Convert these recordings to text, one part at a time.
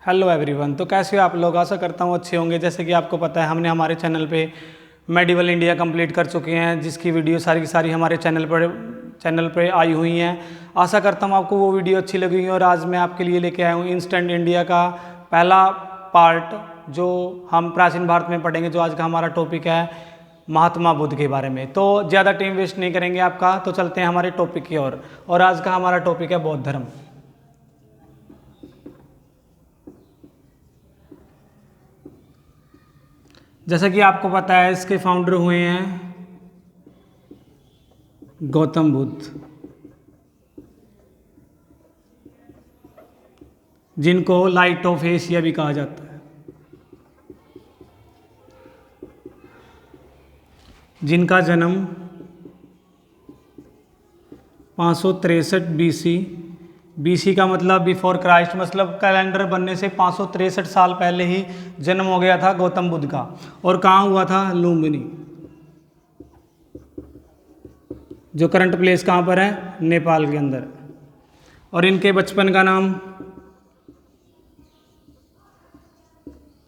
Hello everyone. तो कैसे हो आप लोग? आशा करता हूँ अच्छे होंगे। जैसे कि आपको पता है हमने हमारे चैनल पे मेडिवल इंडिया कंप्लीट कर चुके हैं, जिसकी वीडियो सारी की सारी हमारे चैनल पर आई हुई हैं। आशा करता हूँ आपको वो वीडियो अच्छी लगेगी। और आज मैं आपके लिए लेके आया हूँ इंस्टेंट इंडिया का पहला पार्ट, जो हम प्राचीन भारत में पढ़ेंगे। जो आज का हमारा टॉपिक है महात्मा बुद्ध के बारे में। तो ज़्यादा टाइम वेस्ट नहीं करेंगे आपका, तो चलते हैं हमारे टॉपिक की ओर। और आज का हमारा टॉपिक है बौद्ध धर्म। जैसा कि आपको पता है इसके फाउंडर हुए हैं गौतम बुद्ध, जिनको लाइट ऑफ एशिया भी कहा जाता है, जिनका जन्म 563 बीसी का मतलब बिफोर क्राइस्ट, मतलब कैलेंडर बनने से 563 साल पहले ही जन्म हो गया था गौतम बुद्ध का। और कहाँ हुआ था? लुम्बिनी, जो करंट प्लेस कहाँ पर है? नेपाल के अंदर। और इनके बचपन का नाम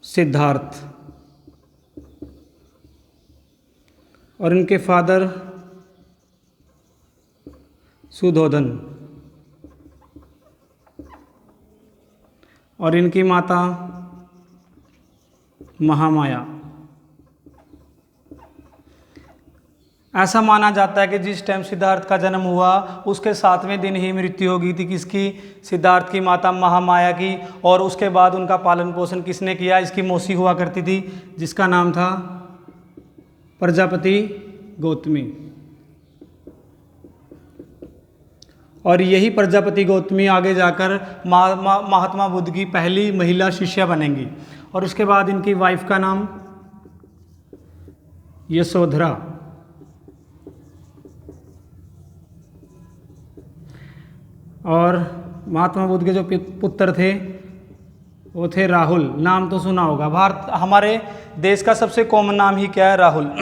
सिद्धार्थ, और इनके फादर सुधोधन, और इनकी माता महामाया। ऐसा माना जाता है कि जिस टाइम सिद्धार्थ का जन्म हुआ उसके 7वें दिन ही मृत्यु हो गई थी किसकी? सिद्धार्थ की माता महामाया की। और उसके बाद उनका पालन पोषण किसने किया? इसकी मौसी हुआ करती थी, जिसका नाम था प्रजापति गौतमी। और यही प्रजापति गौतमी आगे जाकर महात्मा बुद्ध की पहली महिला शिष्या बनेंगी। और उसके बाद इनकी वाइफ का नाम यशोधरा। और महात्मा बुद्ध के जो पुत्र थे वो थे राहुल। नाम तो सुना होगा, भारत हमारे देश का सबसे कॉमन नाम ही क्या है? राहुल।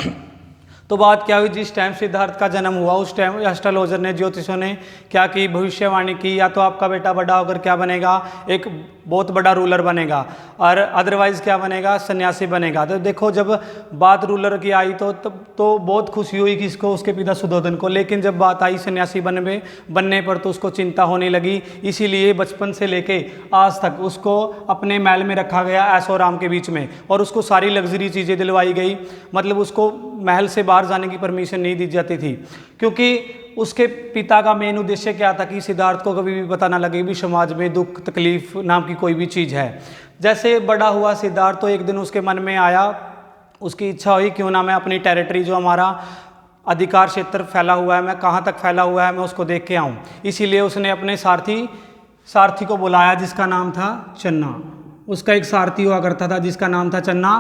तो बात क्या हुई, जिस टाइम सिद्धार्थ का जन्म हुआ उस टाइम एस्ट्रोलॉजर ने, ज्योतिषों ने क्या की? भविष्यवाणी की, या तो आपका बेटा बड़ा होकर क्या बनेगा? एक बहुत बड़ा रूलर बनेगा, और अदरवाइज क्या बनेगा? सन्यासी बनेगा। तो देखो, जब बात रूलर की आई तो बहुत खुशी हुई किसको? उसके पिता सुधोधन को। लेकिन जब बात आई सन्यासी बनने पर तो उसको चिंता होने लगी। इसीलिए बचपन से लेके आज तक उसको अपने महल में रखा गया, ऐशो आराम के बीच में, और उसको सारी लग्जरी चीज़ें दिलवाई गई। मतलब उसको महल से बाहर जाने की परमिशन नहीं दी जाती थी, क्योंकि उसके पिता का मेन उद्देश्य क्या था कि सिद्धार्थ को कभी भी पता ना लगे भी समाज में दुख तकलीफ नाम की कोई भी चीज़ है। जैसे बड़ा हुआ सिद्धार्थ, तो एक दिन उसके मन में आया, उसकी इच्छा हुई क्यों ना मैं अपनी टेरिटरी, जो हमारा अधिकार क्षेत्र फैला हुआ है, मैं कहाँ तक फैला हुआ है, मैं उसको देख के आऊँ। इसीलिए उसने अपने सारथी को बुलाया, जिसका नाम था चन्ना। उसका एक सारथी हुआ करता था जिसका नाम था चन्ना।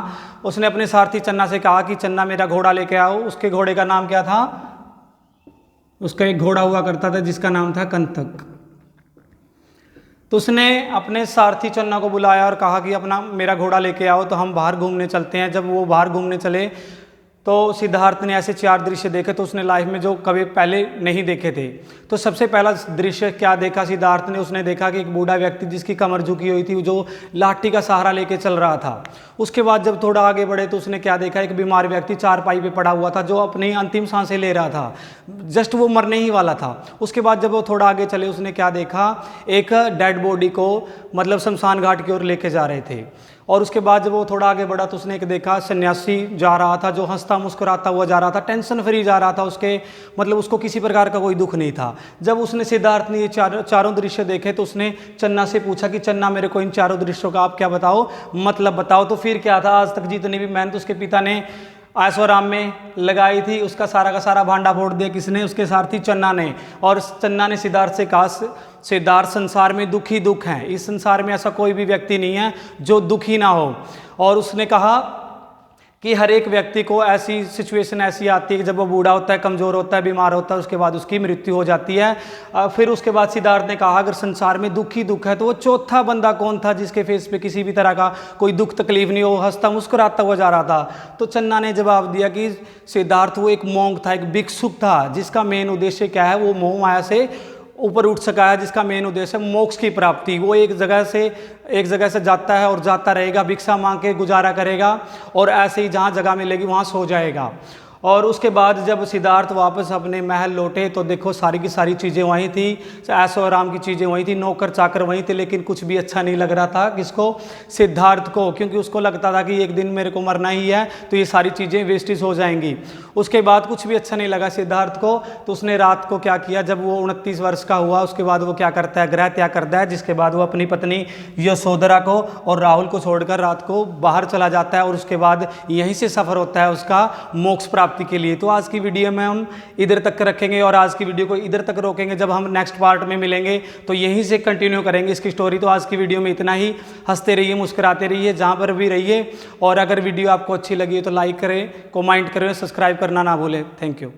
उसने अपने सारथी चन्ना से कहा कि चन्ना मेरा घोड़ा लेके आओ। उसके घोड़े का नाम क्या था? उसका एक घोड़ा हुआ करता था जिसका नाम था कंतक। तो उसने अपने सारथी चन्ना को बुलाया और कहा कि अपना मेरा घोड़ा लेके आओ, तो हम बाहर घूमने चलते हैं। जब वो बाहर घूमने चले तो सिद्धार्थ ने ऐसे 4 दृश्य देखे, तो उसने लाइफ में जो कभी पहले नहीं देखे थे। तो सबसे पहला दृश्य क्या देखा सिद्धार्थ ने? उसने देखा कि एक बूढ़ा व्यक्ति जिसकी कमर झुकी हुई थी, जो लाठी का सहारा लेके चल रहा था। उसके बाद जब थोड़ा आगे बढ़े तो उसने क्या देखा? एक बीमार व्यक्ति चारपाई पे पड़ा हुआ था, जो अपनी अंतिम सांसें ले रहा था, जस्ट वो मरने ही वाला था। उसके बाद जब वो थोड़ा आगे चले, उसने क्या देखा? एक डेड बॉडी को मतलब शमशान घाट की ओर लेके जा रहे थे। और उसके बाद जब वो थोड़ा आगे बढ़ा तो उसने एक देखा, सन्यासी जा रहा था, जो हंसता मुस्कुराता हुआ जा रहा था, टेंशन फ्री जा रहा था। उसको किसी प्रकार का कोई दुख नहीं था। जब उसने सिद्धार्थ ने ये चारों दृश्य देखे तो उसने चन्ना से पूछा कि चन्ना, मेरे को इन चारों दृश्यों का आप क्या बताओ, मतलब बताओ। तो फिर क्या था, आज तक जितनी भी मेहनत उसके पिता ने ऐशो आराम में लगाई थी, उसका सारा का सारा भांडा फोड़ दिया। किसने? उसके सारथी चन्ना ने। और चन्ना ने सिद्धार्थ से कहा, सिद्धार्थ, संसार में दुख ही दुख है, इस संसार में ऐसा कोई भी व्यक्ति नहीं है जो दुखी ना हो। और उसने कहा कि हर एक व्यक्ति को ऐसी सिचुएशन ऐसी आती है कि जब वो बूढ़ा होता है, कमज़ोर होता है, बीमार होता है, उसके बाद उसकी मृत्यु हो जाती है। फिर उसके बाद सिद्धार्थ ने कहा अगर संसार में दुख ही दुख है तो वो चौथा बंदा कौन था जिसके फेस पे किसी भी तरह का कोई दुख तकलीफ नहीं हो, हंसता मुस्कुराता हुआ जा रहा था। तो चन्ना ने जवाब दिया कि सिद्धार्थ वो एक मोंग था, एक भिक्षुक था, जिसका मेन उद्देश्य क्या है, वो मोह माया से ऊपर उठ सका है, जिसका मेन उद्देश्य है मोक्ष की प्राप्ति। वो एक जगह से जाता है और जाता रहेगा, भिक्षा मांग के गुजारा करेगा और ऐसे ही जहाँ जगह मिलेगी वहाँ सो जाएगा। और उसके बाद जब सिद्धार्थ वापस अपने महल लौटे तो देखो सारी की सारी चीज़ें वहीं थी, ऐशो आराम की चीज़ें वहीं थी, नौकर चाकर वहीं थे, लेकिन कुछ भी अच्छा नहीं लग रहा था किसको, सिद्धार्थ को, क्योंकि उसको लगता था कि एक दिन मेरे को मरना ही है तो ये सारी चीज़ें वेस्टेज हो जाएंगी। उसके बाद कुछ भी अच्छा नहीं लगा सिद्धार्थ को, तो उसने रात को क्या किया, जब वो 29 वर्ष का हुआ उसके बाद वो क्या करता है, गृह त्याग करता है, जिसके बाद वो अपनी पत्नी यशोधरा को और राहुल को छोड़कर रात को बाहर चला जाता है और उसके बाद यहीं से सफ़र होता है उसका मोक्ष प्राप्ति के लिए। तो आज की वीडियो में हम इधर तक रखेंगे और आज की वीडियो को इधर तक रोकेंगे, जब हम नेक्स्ट पार्ट में मिलेंगे तो यहीं से कंटिन्यू करेंगे इसकी स्टोरी। तो आज की वीडियो में इतना ही, हंसते रहिए, मुस्कुराते रहिए, जहाँ पर भी रहिए, और अगर वीडियो आपको अच्छी लगी तो लाइक करें, कमेंट करें, सब्सक्राइब करना ना भूलें। Thank you.